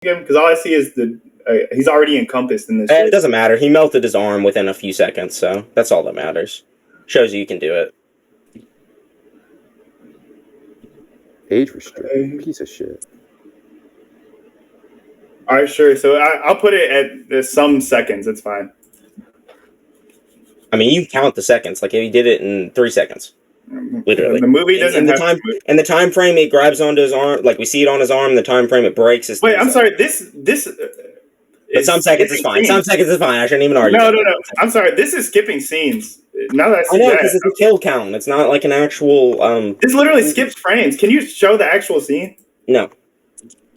him? Because all I see is the he's already encompassed in this. It doesn't matter. He melted his arm within a few seconds, so that's all that matters. Shows you can do it. Age restrict, piece of shit. All right, sure. So I'll put it at some seconds. It's fine. I mean, you count the seconds. Like, he did it in 3 seconds. Literally. The movie doesn't have time. And the time frame it grabs onto his arm, like we see it on his arm. The time frame it breaks. Wait, I'm sorry. This. But some seconds is fine. Some seconds is fine. I shouldn't even argue. No. I'm sorry. This is skipping scenes. Now that I know, because it's a kill count. It's not like an actual. This literally skips frames. Can you show the actual scene? No.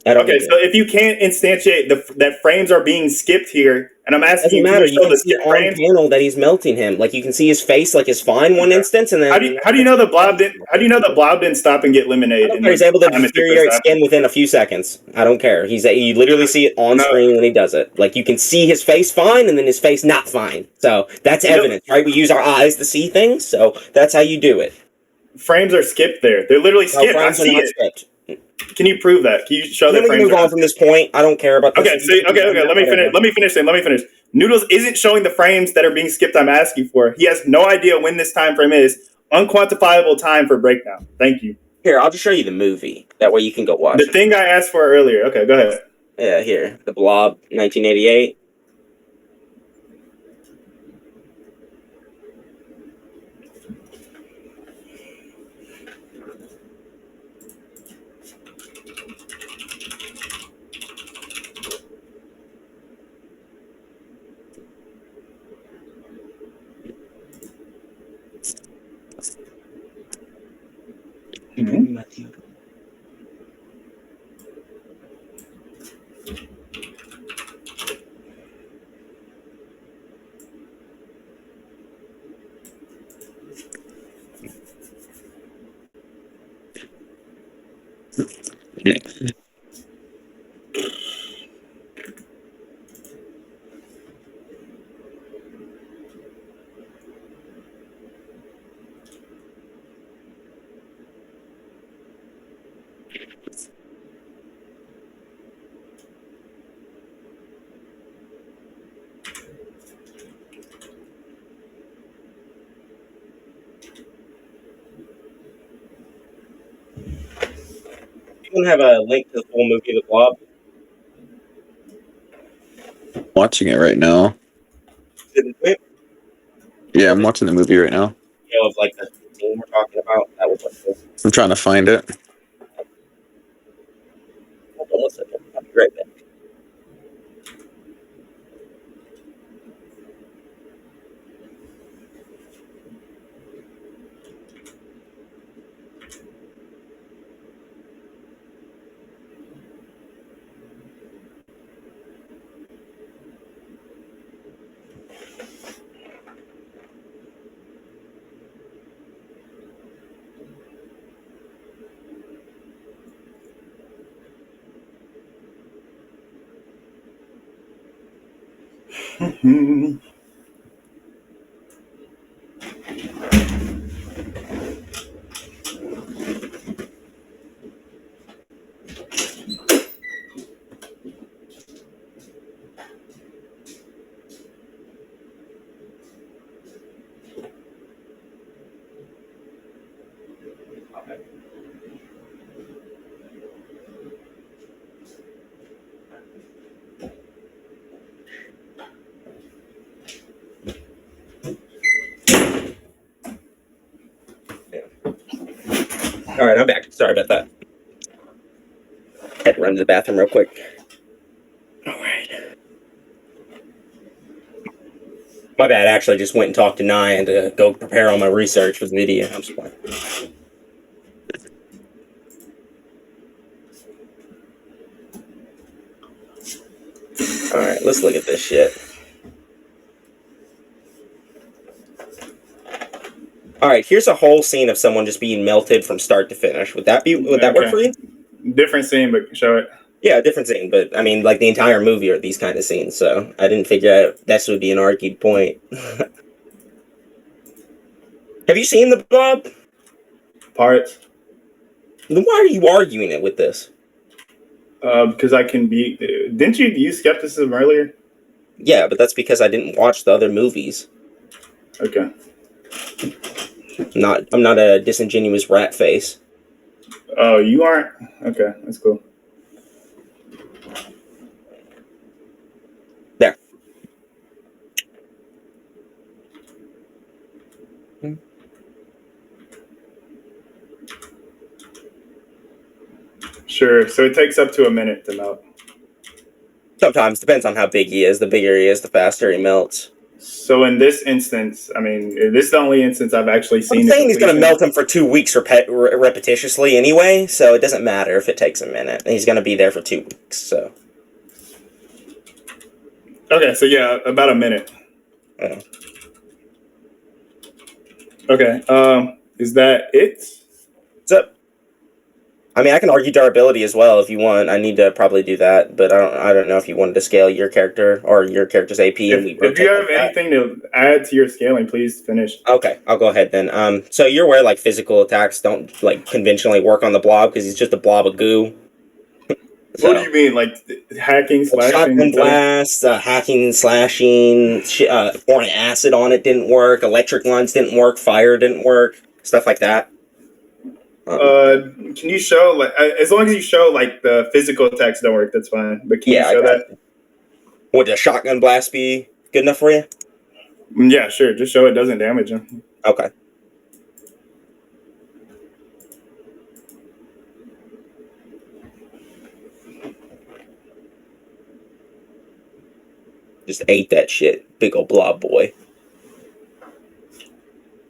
Okay, so if you can't instantiate that frames are being skipped here, and I'm asking you, you can see on panel that he's melting him. Like, you can see his face, like, is fine one instance, and then how do you know the blob didn't? How do you know the blob didn't stop and get eliminated? He's able to deteriorate skin within a few seconds. I don't care. You literally see it on screen when he does it. Like, you can see his face fine, and then his face not fine. So that's evidence, right? We use our eyes to see things, so that's how you do it. Frames are skipped there. They're literally skipped. I see it. Skipped. Can you prove that? Can you show that? Let me move on from this point. I don't care about this. Okay. Let me finish. Noodles isn't showing the frames that are being skipped. I'm asking for. He has no idea when this time frame is. Unquantifiable time for breakdown. Thank you. Here, I'll just show you the movie. That way you can go watch the thing I asked for earlier. Okay, go ahead. Yeah, here. The Blob, 1988. Mm-hmm. You have a link to the full movie of The Blob? Watching it right now. Yeah, I'm watching the movie right now. Of like the scene we're talking about. That was like this. I'm trying to find it. Hold on 1 second. I'll be right back. All right, I'm back. Sorry about that. Had to run to the bathroom real quick. All right. My bad. I actually just went and talked to Nyan to go prepare all my research with video. I'm just playing. All right, let's look at this shit. All right, here's a whole scene of someone just being melted from start to finish. Would that work for you? Different scene, but show it. Yeah, different scene, but I mean, like the entire movie are these kind of scenes, so I didn't figure out this would be an argued point. Have you seen the Blob? Parts. Then why are you arguing it with this? Because I can be. Didn't you use skepticism earlier? Yeah, but that's because I didn't watch the other movies. Okay. I'm not a disingenuous rat face. Oh, you aren't? Okay, that's cool. There. Sure. So it takes up to a minute to melt. Sometimes, depends on how big he is. The bigger he is, the faster he melts. So in this instance, I mean, this is the only instance I've actually seen. I'm saying he's going to melt him for 2 weeks repetitiously anyway, so it doesn't matter if it takes a minute. He's going to be there for 2 weeks, so. Okay, so yeah, about a minute. Yeah. Okay, is that it? What's up? I mean, I can argue durability as well if you want. I need to probably do that, but I don't know if you wanted to scale your character or your character's AP. If you have anything to add to your scaling, please finish. Okay, I'll go ahead then. So you're aware like physical attacks don't like conventionally work on the blob because he's just a blob of goo. So, what do you mean, like hacking, slashing? Shotgun blast, hacking, slashing, pouring acid on it didn't work. Electric lines didn't work. Fire didn't work. Stuff like that. Can you show like as long as you show like the physical attacks don't work, that's fine. But can you show that? Would a shotgun blast be good enough for you? Yeah, sure. Just show it doesn't damage him. Okay. Just ate that shit. Big ol' blob boy.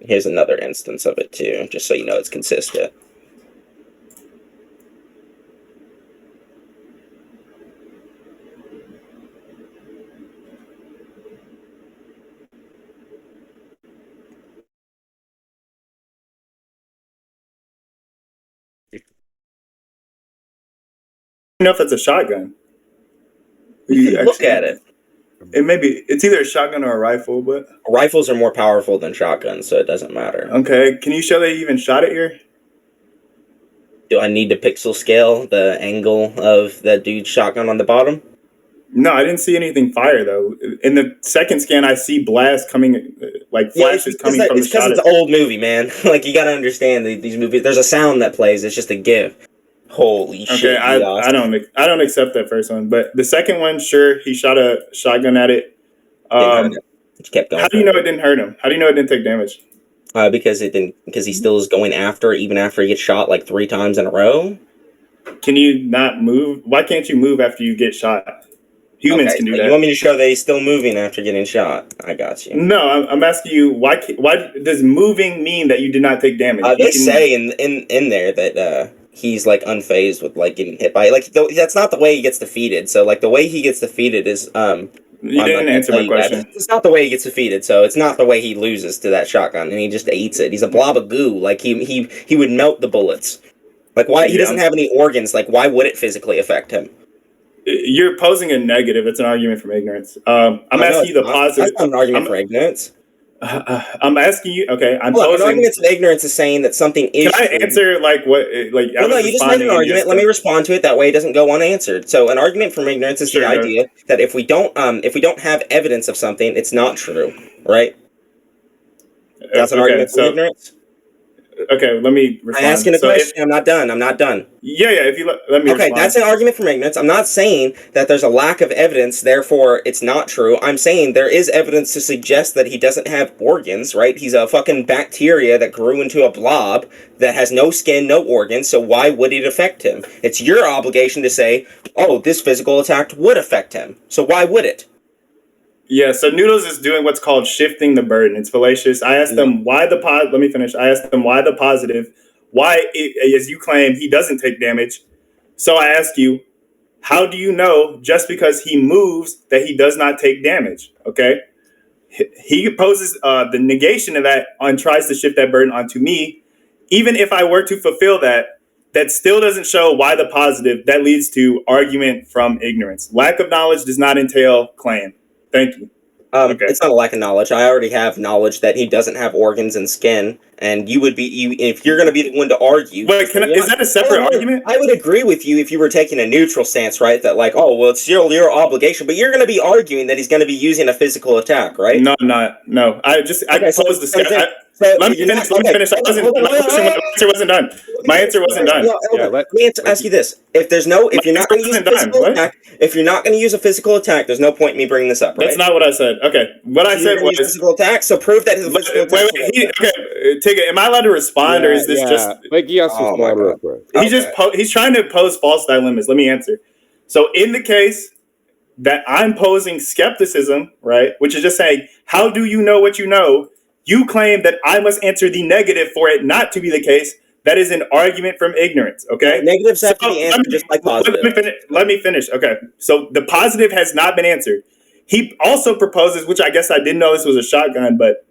Here's another instance of it too, just so you know it's consistent. I don't know if that's a shotgun. You can look at it. It's either a shotgun or a rifle, but rifles are more powerful than shotguns, so it doesn't matter. Okay, can you show that you even shot it here? Do I need to pixel scale the angle of that dude's shotgun on the bottom? No, I didn't see anything fire though. In the second scan, I see blast coming, like flashes coming from the shot. It's because it's an old movie, man. Like you gotta understand these movies. There's a sound that plays. It's just a GIF. Holy shit! Okay, I don't accept that first one, but the second one, sure, he shot a shotgun at it. He kept going. How do you know it didn't hurt him? How do you know it didn't take damage? Because he still is going after it, even after he gets shot like 3 times in a row. Can you not move? Why can't you move after you get shot? Humans can do that. You want me to show that he's still moving after getting shot? I got you. No, I'm asking you why does moving mean that you did not take damage? They say in there that he's like unfazed with like getting hit by it. Like that's not the way he gets defeated. So like the way he gets defeated is You didn't answer my question. It's not the way he gets defeated, so it's not the way he loses to that shotgun, and he just eats it. He's a blob of goo. Like he would melt the bullets. Like why he doesn't have any organs? Like why would it physically affect him? You're posing a negative. It's an argument from ignorance. I'm asking you the positive. That's not an argument for ignorance. I'm asking you. Okay, an argument of ignorance is saying that something is. Can I answer like what? Like no, you just made an argument. Let me respond to it. That way, it doesn't go unanswered. So, an argument from ignorance is the idea that if we don't have evidence of something, it's not true, right? That's an argument from ignorance. Okay, let me respond. I'm asking a question. I'm not done. Yeah. If you let me. Okay, respond. That's an argument from ignorance. I'm not saying that there's a lack of evidence, therefore it's not true. I'm saying there is evidence to suggest that he doesn't have organs, right? He's a fucking bacteria that grew into a blob that has no skin, no organs, so why would it affect him? It's your obligation to say, oh, this physical attack would affect him, so why would it? Yeah, so Noodles is doing what's called shifting the burden. It's fallacious. I asked them why the let me finish. I asked them why the positive, as you claim, he doesn't take damage. So I ask you, how do you know just because he moves that he does not take damage? Okay, he poses the negation of that and tries to shift that burden onto me. Even if I were to fulfill that, that still doesn't show why the positive. That leads to argument from ignorance. Lack of knowledge does not entail claim. Thank you. Okay. It's not a lack of knowledge. I already have knowledge that he doesn't have organs and skin, and you would be if you're going to be the one to argue. Wait, is that a separate argument? I would agree with you if you were taking a neutral stance, right? That like, oh well, it's your obligation, but you're going to be arguing that he's going to be using a physical attack, right? No, I'm not. No, I posed the skeptic. Let me finish. Let me finish. My answer wasn't done. My answer wasn't done. Let me ask you this: if you're not going to use a physical attack, if you're not going to use a physical attack, there's no point in me bringing this up. Right? That's not what I said. Okay, what I said was physical attack. So prove that his physical attack. Okay, Tygga, am I allowed to respond, or is this just like he has to respond real quick? He's trying to pose false dilemmas. Let me answer. So in the case that I'm posing skepticism, right, which is just saying, how do you know what you know? You claim that I must answer the negative for it not to be the case. That is an argument from ignorance, okay? Negatives have to be answered just like positive. Let me finish. Okay, so the positive has not been answered. He also proposes, which I guess I didn't know this was a shotgun, but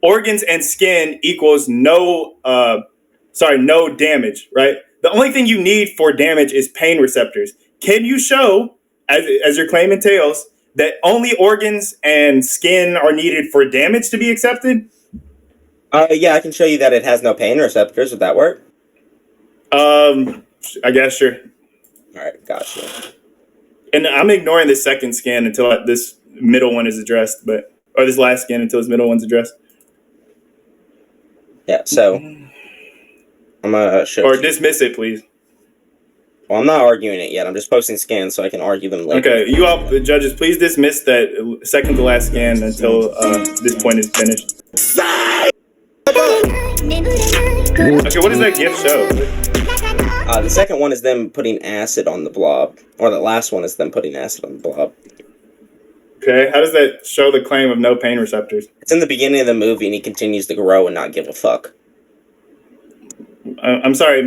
organs and skin equals no damage, right? The only thing you need for damage is pain receptors. Can you show, as your claim entails, that only organs and skin are needed for damage to be accepted? Yeah, I can show you that it has no pain receptors. Would that work? I guess, sure. All right, gotcha. And I'm ignoring the second scan until this middle one is addressed, or this last scan until this middle one's addressed. Yeah, so I'm gonna show. Or dismiss it, please. Well, I'm not arguing it yet. I'm just posting scans so I can argue them later. Okay, you all, the judges, please dismiss that second to last scan until this point is finished. Okay, what does that gift show? The second one is them putting acid on the blob, or the last one is them putting acid on the blob. Okay, how does that show the claim of no pain receptors? It's in the beginning of the movie, and he continues to grow and not give a fuck. I'm sorry,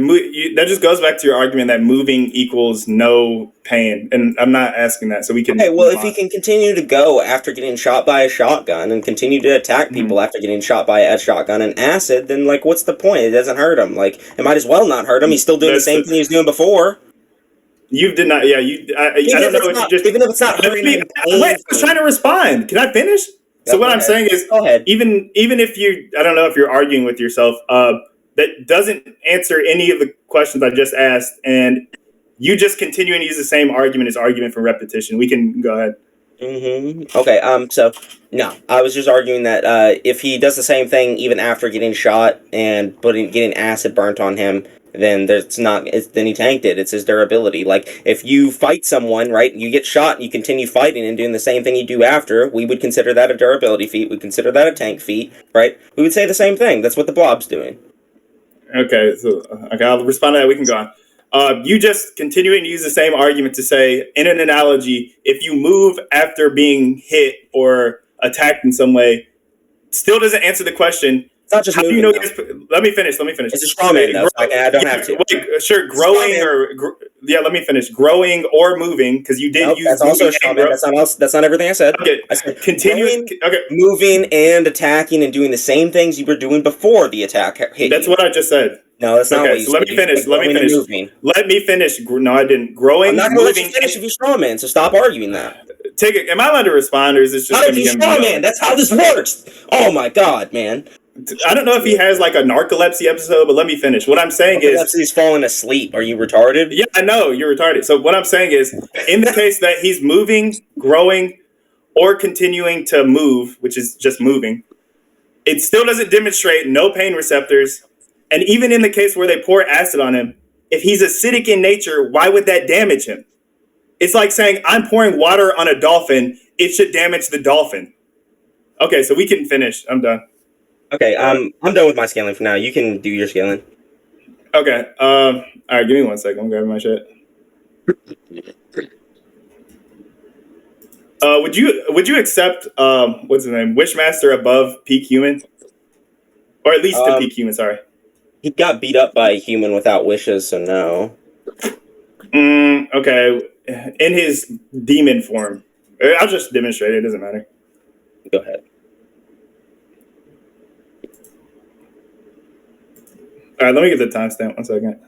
that just goes back to your argument that moving equals no pain, and I'm not asking that, so we can... Okay, well, if he can continue to go after getting shot by a shotgun and continue to attack people after getting shot by a shotgun and acid, then, like, what's the point? It doesn't hurt him. Like, it might as well not hurt him. He's still doing the same thing he was doing before. You did not, yeah, I don't know if you just... Even if it's not hurting him... Wait, I was trying to respond. Can I finish? So what I'm saying is, go ahead. Even if you, I don't know if you're arguing with yourself, that doesn't answer any of the questions I just asked, and you just continuing to use the same argument as argument from repetition. We can go ahead. Okay, so, no, I was just arguing that if he does the same thing even after getting shot and getting acid burnt on him, then then he tanked it. It's his durability. Like, if you fight someone, right, you get shot and you continue fighting and doing the same thing you do after, we would consider that a durability feat. We'd consider that a tank feat, right? We would say the same thing. That's what the Blob's doing. Okay, I'll respond to that. We can go on. You just continuing to use the same argument to say, in an analogy, if you move after being hit or attacked in some way, still doesn't answer the question. It's not just how moving, do you know? Let me finish. It's a straw man, though. I don't have to. Sure, growing let me finish. Growing or moving, because you did use. That's also a straw man. That's not everything I said. Okay, I said continuing. Okay, moving and attacking and doing the same things you were doing before the attack hit. That's what I just said. No, that's not what you said. Let me finish. Let me finish. No, I didn't. Growing. I'm not going to let you finish if you're straw man. So stop arguing that. Take it. Am I allowed to respond, or is this just going to be straw man? That's how this works. Oh my god, man. I don't know if he has like a narcolepsy episode, but let me finish. What I'm saying is he's falling asleep. Are you retarded? Yeah, I know you're retarded. So what I'm saying is, in the case that he's moving, growing, or continuing to move, which is just moving, it still doesn't demonstrate no pain receptors. And even in the case where they pour acid on him, if he's acidic in nature, why would that damage him? It's like saying, I'm pouring water on a dolphin. It should damage the dolphin. Okay, so we can finish. I'm done. Okay, I'm done with my scaling for now. You can do your scaling. Okay. All right, give me 1 second. I'm grabbing my shit. Would you accept what's his name, Wishmaster above peak human, or at least the peak human? Sorry. He got beat up by a human without wishes, so no. Okay. In his demon form, I'll just demonstrate it. It doesn't matter. Go ahead. All right, let me get the timestamp. 1 second.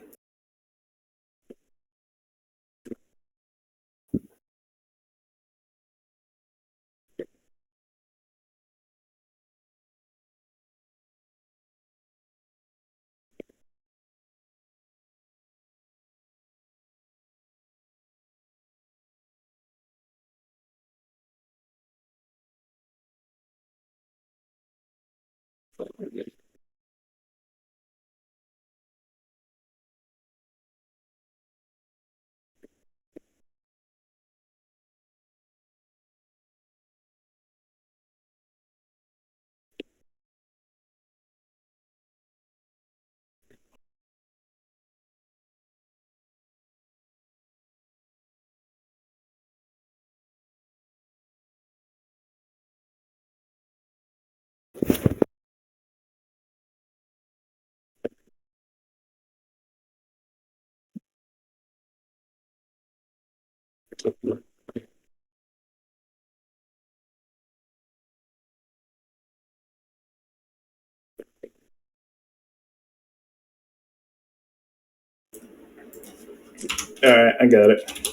All right, I got it.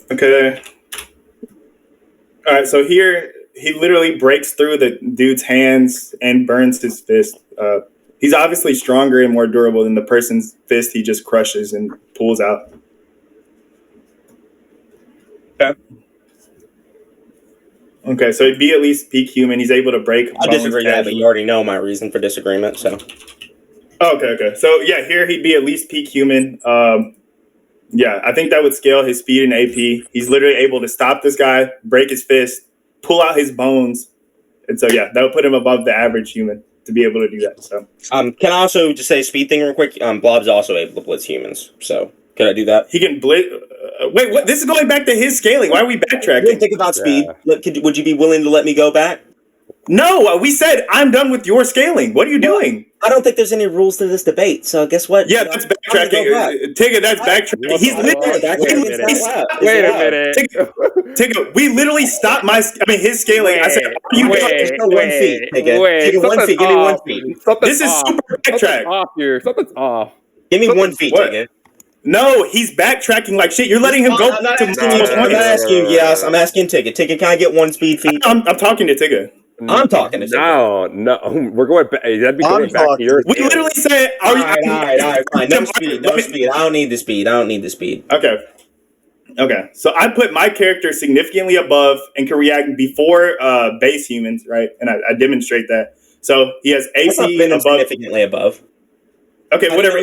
Okay. All right, so here he literally breaks through the dude's hands and burns his fist. He's obviously stronger and more durable than the person's fist he just crushes and pulls out. Okay. Okay, so he'd be at least peak human. He's able to break. I disagree with that, but you already know my reason for disagreement, so. Okay. So yeah, here he'd be at least peak human. Yeah, I think that would scale his speed and AP. He's literally able to stop this guy, break his fist, pull out his bones. And so yeah, that would put him above the average human to be able to do that. So can I also just say a speed thing real quick? Blob's also able to blitz humans, so could I do that? he can blitz. Wait, what? This is going back to his scaling. Why are we backtracking? Think about speed. Would you be willing to let me go back? No, we said I'm done with your scaling. What are you doing? I don't think there's any rules to this debate. So guess what? Yeah, that's backtracking. Tigga, that's backtracking. He's literally. Wait a minute. Tigga, we literally stopped his scaling. I said, are you Wait, 1 feet. Tigga, 1 feet. Give me 1 feet. This is super backtrack. Something's off. Give me 1 feet, Tigga. No, he's backtracking like shit. You're letting him go to I'm asking you, yes. I'm asking Tigga. Tigga, can I get 1 speed feet? I'm talking to Tigga. I'm talking to Tigga. No, we're going back. That'd be going back to your. We literally said, all right, fine. No speed. I don't need the speed. Okay. So I put my character significantly above and can react before base humans, right? And I demonstrate that. So he has AC above. Significantly above. Okay, whatever.